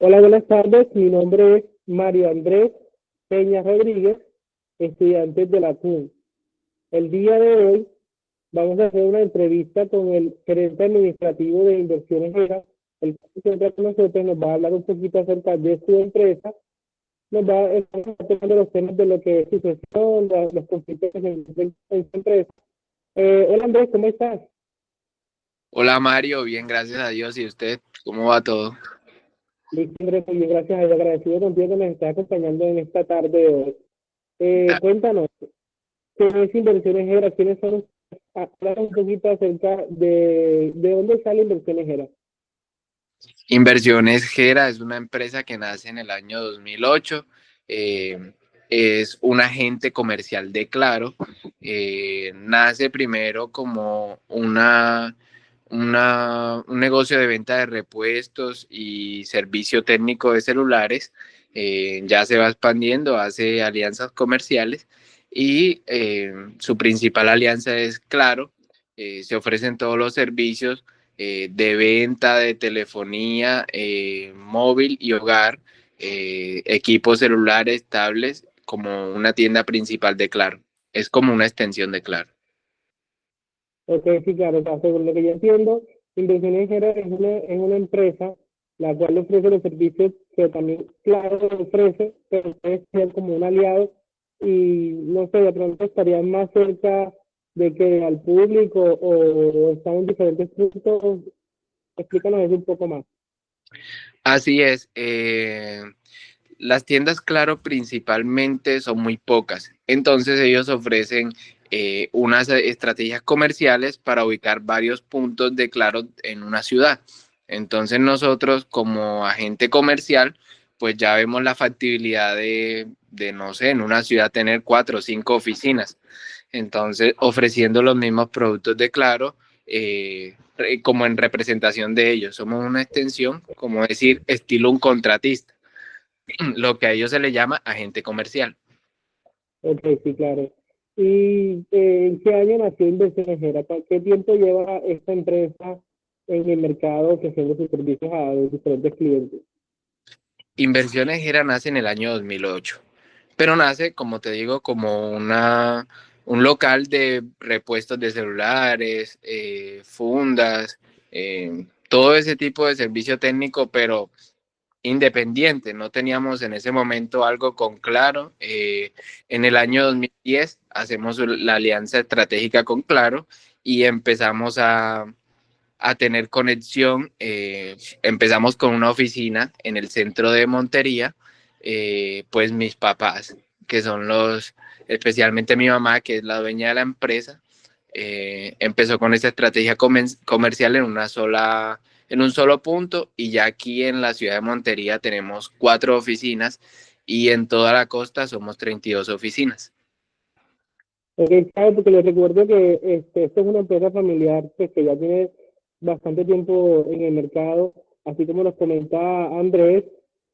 Hola, buenas tardes. Mi nombre es Mario Andrés Peña Rodríguez, estudiante de la CUN. El día de hoy vamos a hacer una entrevista con el gerente administrativo de Inversiones ERA. El que se encuentra con nosotros nos va a hablar un poquito acerca de su empresa. Nos va a estar tocando los temas de lo que es su gestión, los conflictos que se encuentran en su empresa. Hola Andrés, ¿cómo estás? Hola Mario, bien, gracias a Dios. ¿Y usted? ¿Cómo va todo? Listo, Andrés, muy bien, gracias a Dios. Agradecido contigo que nos estés acompañando en esta tarde de hoy. Ah, Cuéntanos. ¿Qué es Inversiones ERA? ¿Quiénes son? Hablar un poquito acerca de dónde sale Inversiones ERA. Inversiones Gera es una empresa que nace en el año 2008. eh, es un agente comercial de Claro. Nace primero como un negocio de venta de repuestos y servicio técnico de celulares. Ya se va expandiendo, hace alianzas comerciales y su principal alianza es Claro. Se ofrecen todos los servicios de venta de telefonía móvil y hogar, equipos celulares, tablets, como una tienda principal de Claro. Es como una extensión de Claro. Ok, sí, claro, o sea, según lo que yo entiendo, Inversiones ERA es una empresa la cual ofrece los servicios que también, claro, ofrece, pero puede ser como un aliado y no sé, de pronto estarían más cerca de que al público o están en diferentes puntos. Explícanos eso un poco más. Así es. Las tiendas Claro principalmente son muy pocas. Entonces ellos ofrecen unas estrategias comerciales para ubicar varios puntos de Claro en una ciudad. Entonces nosotros como agente comercial, pues ya vemos la factibilidad de no sé, en una ciudad tener 4 o 5 oficinas. Entonces ofreciendo los mismos productos de Claro, como en representación de ellos. Somos una extensión, como decir, estilo un contratista, lo que a ellos se le llama agente comercial. Ok, sí, claro. ¿Y en qué año nació Inversiones ERA? ¿Qué tiempo lleva esta empresa en el mercado ofreciendo sus servicios a los diferentes clientes? Inversiones Gera nace en el año 2008, pero nace, como te digo, como un local de repuestos de celulares, fundas, todo ese tipo de servicio técnico, pero independiente. No teníamos en ese momento algo con Claro. En el año 2010 hacemos la alianza estratégica con Claro y empezamos a tener conexión. Empezamos con una oficina en el centro de Montería. Pues mis papás, que son especialmente mi mamá, que es la dueña de la empresa, empezó con esta estrategia comercial en un solo punto, y ya aquí en la ciudad de Montería tenemos 4 oficinas y en toda la costa somos 32 oficinas. Ok, sabe, porque les recuerdo que esto es una empresa familiar pues, que ya tiene bastante tiempo en el mercado, así como nos comenta Andrés,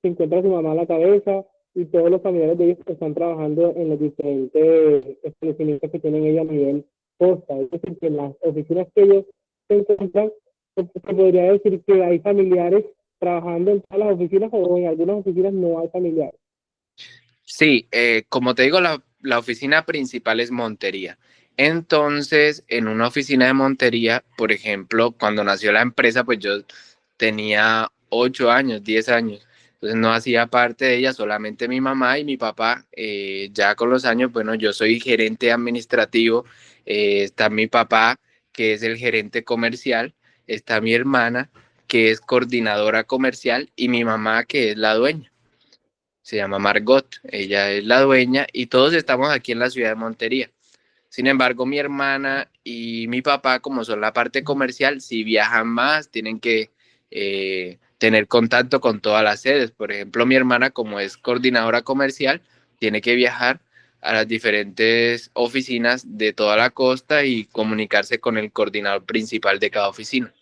se encuentra su mamá a la cabeza y todos los familiares de ellos que están trabajando en los diferentes establecimientos que tienen ellos a nivel costa. Es decir, que en las oficinas que ellos se encuentran, se podría decir que hay familiares trabajando en todas las oficinas o en algunas oficinas no hay familiares. Sí, como te digo, la oficina principal es Montería. Entonces, en una oficina de Montería, por ejemplo, cuando nació la empresa, pues yo tenía 8 años, 10 años. Entonces no hacía parte de ella, solamente mi mamá y mi papá. Ya con los años, bueno, yo soy gerente administrativo. Está mi papá, que es el gerente comercial. Está mi hermana, que es coordinadora comercial, y mi mamá, que es la dueña. Se llama Margot, ella es la dueña y todos estamos aquí en la ciudad de Montería. Sin embargo, mi hermana y mi papá, como son la parte comercial, si viajan más, tienen que tener contacto con todas las sedes. Por ejemplo, mi hermana, como es coordinadora comercial, tiene que viajar a las diferentes oficinas de toda la costa y comunicarse con el coordinador principal de cada oficina.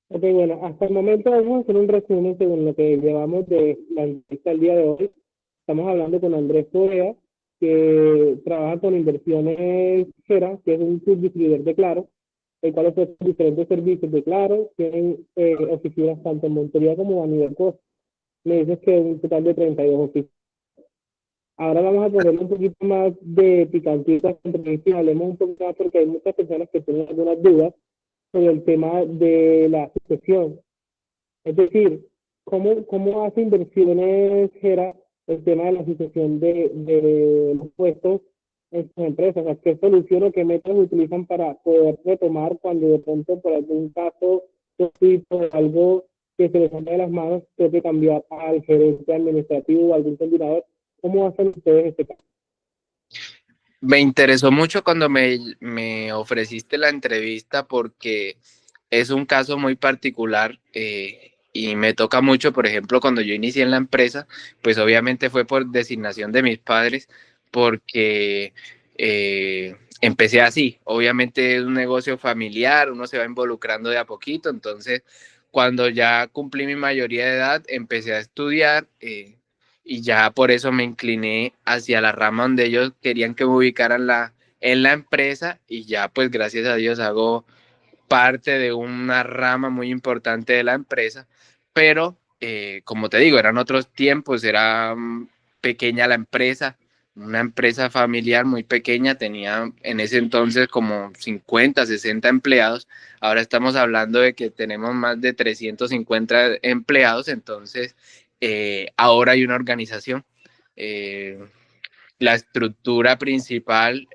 Ok, bueno, hasta el momento vamos a hacer un resumen según lo que llevamos de la entrevista el día de hoy. Estamos hablando con Andrés Correa, que trabaja con Inversiones Gera, que es un subdistribuidor de Claro. el cual ofrece diferentes servicios de Claro, tienen oficinas tanto en Montería como a nivel costa. Me dices que un total de 32 oficinas. Ahora vamos a ponerle un poquito más de picantito a esta entrevista y hablemos un poco más porque hay muchas personas que tienen algunas dudas sobre el tema de la sucesión. Es decir, ¿cómo hace inversiones, Gera, el tema de la sucesión de los puestos en sus empresas? O sea, ¿qué solución o qué métodos utilizan para poder retomar cuando de pronto por algún caso, o algo que se les sale de las manos, tiene que cambiar al gerente administrativo o algún coordinador? ¿Cómo hacen ustedes este caso? Me interesó mucho cuando me ofreciste la entrevista porque es un caso muy particular y me toca mucho, por ejemplo, cuando yo inicié en la empresa, pues obviamente fue por designación de mis padres porque empecé así. Obviamente es un negocio familiar, uno se va involucrando de a poquito, entonces cuando ya cumplí mi mayoría de edad, empecé a estudiar. Y ya por eso me incliné hacia la rama donde ellos querían que me ubicaran en la empresa y ya pues gracias a Dios hago parte de una rama muy importante de la empresa, pero como te digo, eran otros tiempos, era pequeña la empresa, una empresa familiar muy pequeña, tenía en ese entonces como 50, 60 empleados, ahora estamos hablando de que tenemos más de 350 empleados, entonces ahora hay una organización. Eh, la estructura principal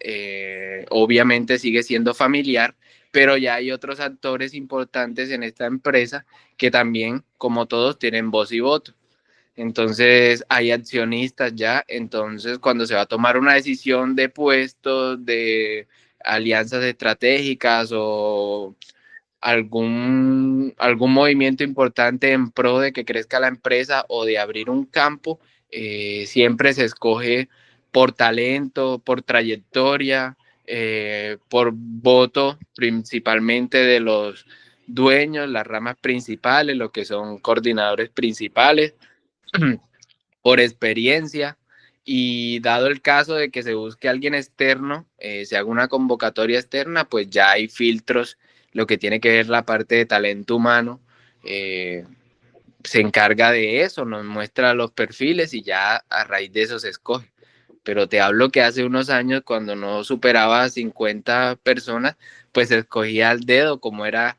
obviamente sigue siendo familiar, pero ya hay otros actores importantes en esta empresa que también, como todos, tienen voz y voto. Entonces hay accionistas ya, entonces cuando se va a tomar una decisión de puestos, de alianzas estratégicas o algún movimiento importante en pro de que crezca la empresa o de abrir un campo, siempre se escoge por talento, por trayectoria, por voto principalmente de los dueños, las ramas principales, lo que son coordinadores principales, por experiencia. Y dado el caso de que se busque alguien externo, se haga una convocatoria externa, pues ya hay filtros, lo que tiene que ver la parte de talento humano, eh, se encarga de eso, nos muestra los perfiles y ya a raíz de eso se escoge. Pero te hablo que hace unos años, cuando no superaba 50 personas, pues se escogía al dedo, como era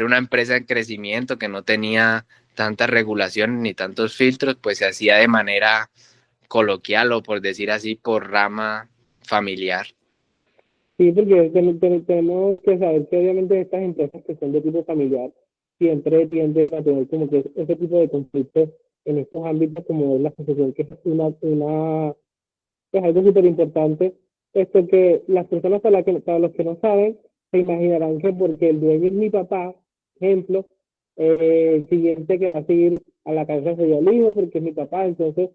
una empresa en crecimiento que no tenía tantas regulaciones ni tantos filtros, pues se hacía de manera coloquial o por decir así, por rama familiar. Sí, porque tenemos que saber que obviamente estas empresas que son de tipo familiar siempre tienden a tener como que ese tipo de conflictos en estos ámbitos como es la asociación, que es es algo súper importante, esto que las personas para los que no saben, se imaginarán que porque el dueño es mi papá, ejemplo, el siguiente que va a seguir a la cabeza sería el hijo porque es mi papá, entonces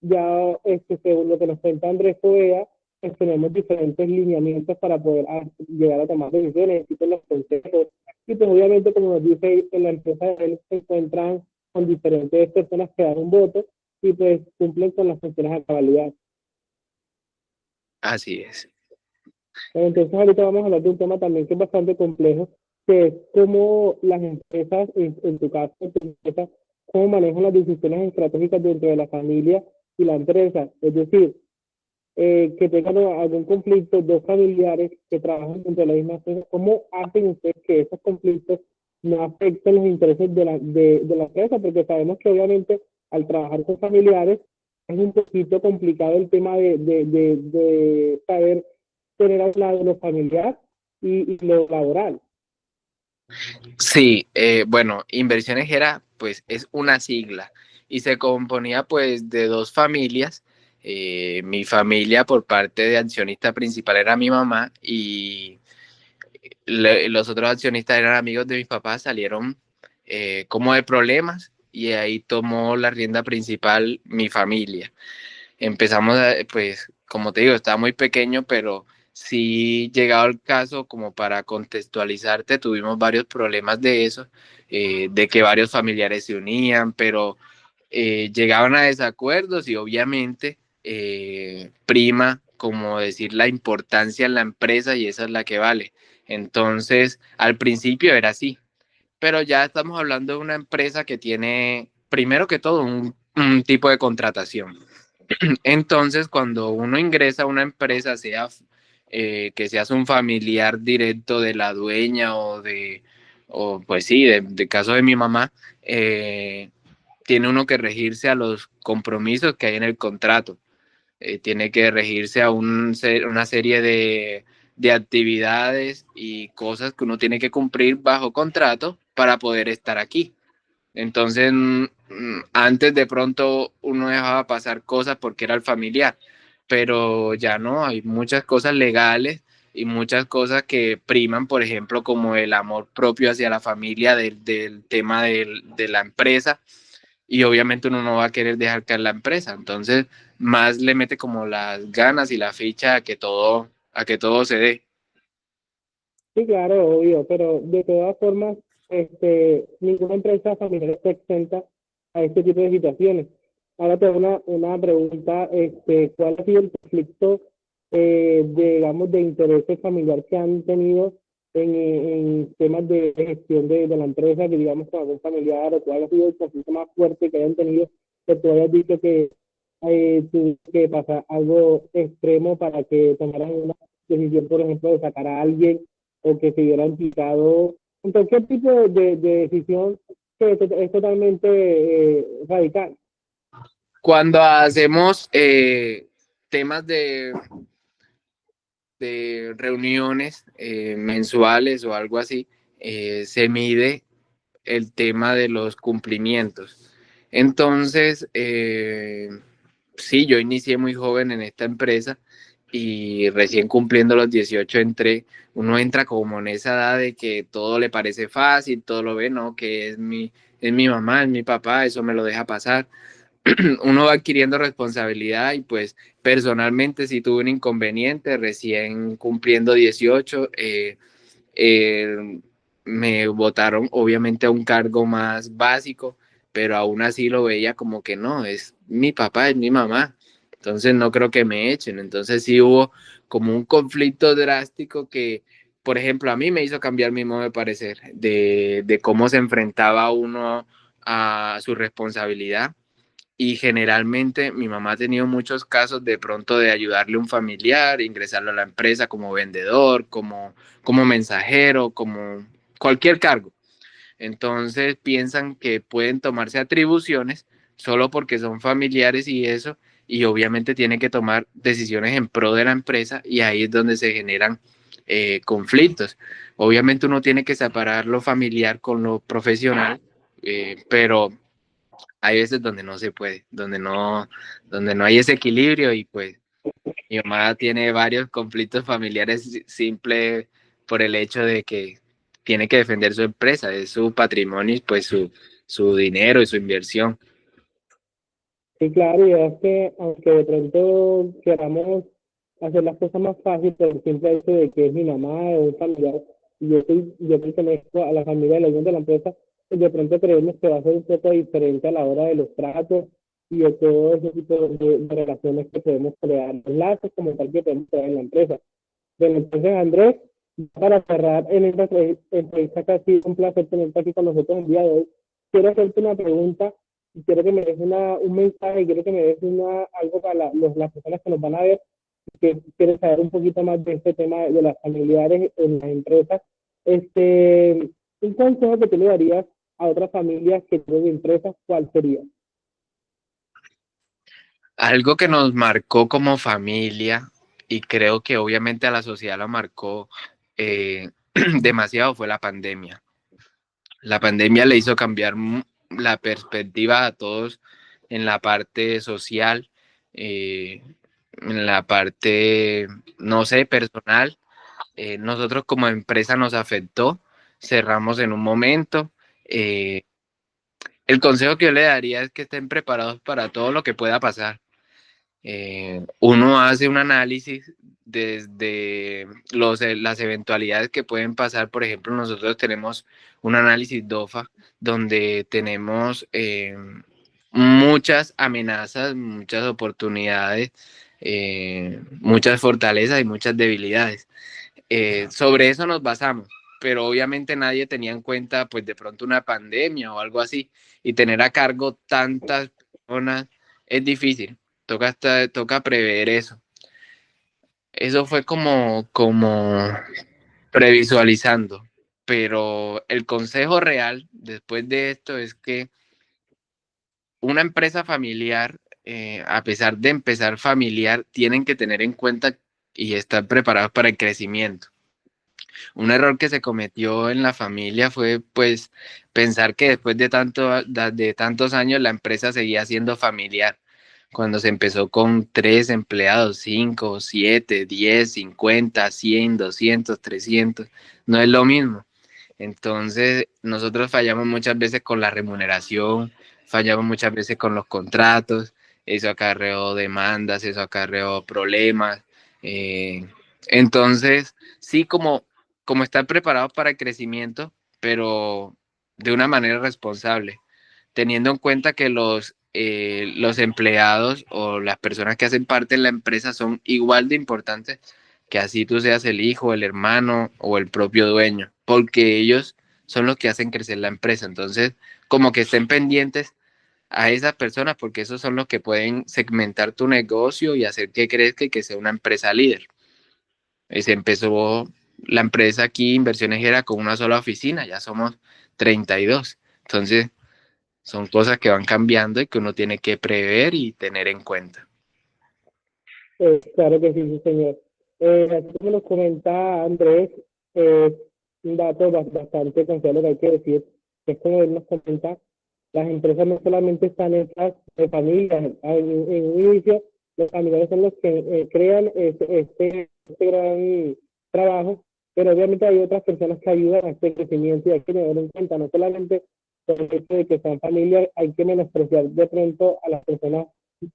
ya según lo que nos cuenta Andrés Poveda, pues tenemos diferentes lineamientos para poder llegar a tomar decisiones, y los consejos, y pues obviamente como nos dice en la empresa de él se encuentran con diferentes personas que dan un voto y pues cumplen con las funciones a cabalidad. Así es. Entonces ahorita vamos a hablar de un tema también que es bastante complejo, que es cómo las empresas, en tu caso, en tu empresa, cómo manejan las decisiones estratégicas dentro de la familia y la empresa. Es decir, que tengan algún conflicto, dos familiares que trabajan dentro de la misma empresa, ¿cómo hacen ustedes que esos conflictos no afecten los intereses de la empresa? Porque sabemos que obviamente al trabajar con familiares es un poquito complicado el tema de saber tener a un lado lo familiar y lo laboral. Sí, bueno, Inversiones era, pues, es una sigla y se componía, pues, de dos familias. Mi familia, por parte de accionista principal, era mi mamá y los otros accionistas eran amigos de mis papás, salieron como de problemas y ahí tomó la rienda principal mi familia. Empezamos, pues, como te digo, estaba muy pequeño, pero sí, llegado el caso, como para contextualizarte, tuvimos varios problemas de eso, de que varios familiares se unían, pero llegaban a desacuerdos y obviamente prima, como decir, la importancia en la empresa y esa es la que vale. Entonces, al principio era así, pero ya estamos hablando de una empresa que tiene, primero que todo, un tipo de contratación. Entonces, cuando uno ingresa a una empresa, sea que seas un familiar directo de la dueña o pues sí, de caso de mi mamá, tiene uno que regirse a los compromisos que hay en el contrato. Tiene que regirse a una serie de actividades y cosas que uno tiene que cumplir bajo contrato para poder estar aquí. Entonces, antes de pronto uno dejaba pasar cosas porque era el familiar, pero ya no, hay muchas cosas legales y muchas cosas que priman, por ejemplo, como el amor propio hacia la familia del tema de la empresa, y obviamente uno no va a querer dejar caer la empresa, entonces más le mete como las ganas y la ficha a que todo se dé. Sí, claro, obvio, pero de todas formas, ninguna empresa familiar está exenta a este tipo de situaciones. Ahora te hago una pregunta, ¿cuál ha sido el conflicto, digamos, de intereses familiar que han tenido en temas de gestión de la empresa, que digamos con algún familiar, o cuál ha sido el conflicto más fuerte que hayan tenido, que tú hayas dicho que tuvo que pasar algo extremo para que tomaran una decisión, por ejemplo, de sacar a alguien o que se hubiera implicado en cualquier tipo de decisión que es totalmente radical. Cuando hacemos temas de reuniones mensuales o algo así, se mide el tema de los cumplimientos. Entonces, sí, yo inicié muy joven en esta empresa y recién cumpliendo los 18 entré. Uno entra como en esa edad de que todo le parece fácil, todo lo ve, ¿no? Que es mi mamá, es mi papá, eso me lo deja pasar. Uno va adquiriendo responsabilidad y pues personalmente sí tuve un inconveniente recién cumpliendo 18, me votaron obviamente a un cargo más básico, pero aún así lo veía como que no, es mi papá, es mi mamá, entonces no creo que me echen. Entonces sí hubo como un conflicto drástico que, por ejemplo, a mí me hizo cambiar mi modo de parecer, de cómo se enfrentaba uno a su responsabilidad. Y generalmente mi mamá ha tenido muchos casos de pronto de ayudarle a un familiar, ingresarlo a la empresa como vendedor, como mensajero, como cualquier cargo. Entonces piensan que pueden tomarse atribuciones solo porque son familiares y eso, y obviamente tienen que tomar decisiones en pro de la empresa, y ahí es donde se generan conflictos. Obviamente uno tiene que separar lo familiar con lo profesional, pero hay veces donde no se puede, donde no hay ese equilibrio, y pues mi mamá tiene varios conflictos familiares simple por el hecho de que tiene que defender su empresa, es su patrimonio y pues su dinero y su inversión. Sí, claro, y es que aunque de pronto queramos hacer las cosas más fáciles por el simple hecho de que es mi mamá o un familiar, y yo pertenezco a la familia de la dueña de la empresa, pues de pronto creemos que va a ser un poco diferente a la hora de los tratos y de todo ese tipo de relaciones que podemos crear, los lazos como tal que podemos crear en la empresa. Bueno, entonces Andrés, para cerrar en esta entrevista que ha sido un placer tenerte aquí con nosotros el día de hoy, quiero hacerte una pregunta y quiero que me des un mensaje, quiero que me des algo para las personas que nos van a ver, que quieren saber un poquito más de este tema de las familiares en las empresas. Este, un consejo que tú le darías a otras familias que tienen empresas, ¿cuál sería? Algo que nos marcó como familia, y creo que obviamente a la sociedad la marcó demasiado, fue la pandemia. La pandemia le hizo cambiar la perspectiva a todos en la parte social, eh, en la parte, no sé, personal. Nosotros como empresa nos afectó, cerramos en un momento. Eh, el consejo que yo le daría es que estén preparados para todo lo que pueda pasar. Uno hace un análisis desde las eventualidades que pueden pasar. Por ejemplo, nosotros tenemos un análisis DOFA donde tenemos muchas amenazas, muchas oportunidades, muchas fortalezas y muchas debilidades. Sobre eso nos basamos, pero obviamente nadie tenía en cuenta pues de pronto una pandemia o algo así, y tener a cargo tantas personas es difícil, toca prever eso. Eso fue como previsualizando, pero el consejo real después de esto es que una empresa familiar, a pesar de empezar familiar, tienen que tener en cuenta y estar preparados para el crecimiento. Un error que se cometió en la familia fue pues pensar que después de tantos años la empresa seguía siendo familiar. Cuando se empezó con 3 empleados, 5, 7, 10, 50, 100, 200, 300, no es lo mismo. Entonces, nosotros fallamos muchas veces con la remuneración, fallamos muchas veces con los contratos, eso acarreó demandas, eso acarreó problemas. eh, entonces, sí, como estar preparados para el crecimiento, pero de una manera responsable, teniendo en cuenta que los empleados o las personas que hacen parte de la empresa son igual de importantes que así tú seas el hijo, el hermano o el propio dueño, porque ellos son los que hacen crecer la empresa. Entonces, como que estén pendientes a esas personas, porque esos son los que pueden segmentar tu negocio y hacer que crezca y que sea una empresa líder. Se empezó la empresa aquí, Inversiones era con una sola oficina, ya somos 32. Entonces, son cosas que van cambiando y que uno tiene que prever y tener en cuenta. Claro que sí, sí, señor. Así como nos comenta Andrés, un dato bastante confiable que hay que decir, que es como él nos comenta, las empresas no solamente están hechas de familias, en un inicio los familiares son los que crean este gran trabajo, pero obviamente hay otras personas que ayudan a este crecimiento y hay que tener en cuenta, no solamente por el hecho de que sean familias, hay que menospreciar de pronto a las personas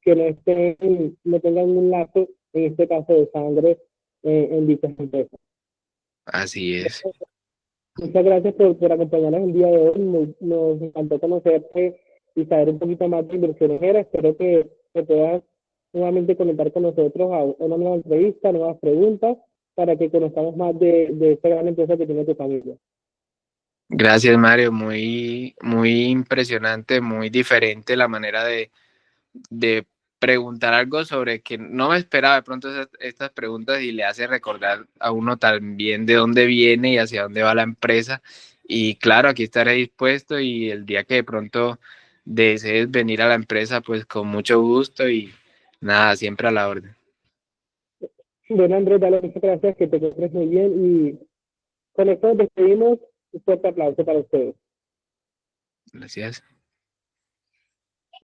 que no estén, no tengan un lazo, en este caso de sangre, en dichas empresas. Así es. Muchas gracias por acompañarnos el día de hoy. Nos encantó conocerte y saber un poquito más de Inversiones Era. Espero que puedas nuevamente conectar con nosotros a una nueva entrevista, nuevas preguntas, para que conozcamos más de esta gran empresa que tiene tu familia. Gracias, Mario. Muy impresionante, muy diferente la manera de preguntar algo sobre que no me esperaba de pronto estas preguntas y le hace recordar a uno también de dónde viene y hacia dónde va la empresa. Y claro, aquí estaré dispuesto y el día que de pronto desees venir a la empresa, pues con mucho gusto y nada, siempre a la orden. Bueno, Andrés, dale muchas gracias, que te encuentres muy bien y con esto despedimos. Un fuerte aplauso para ustedes. Gracias.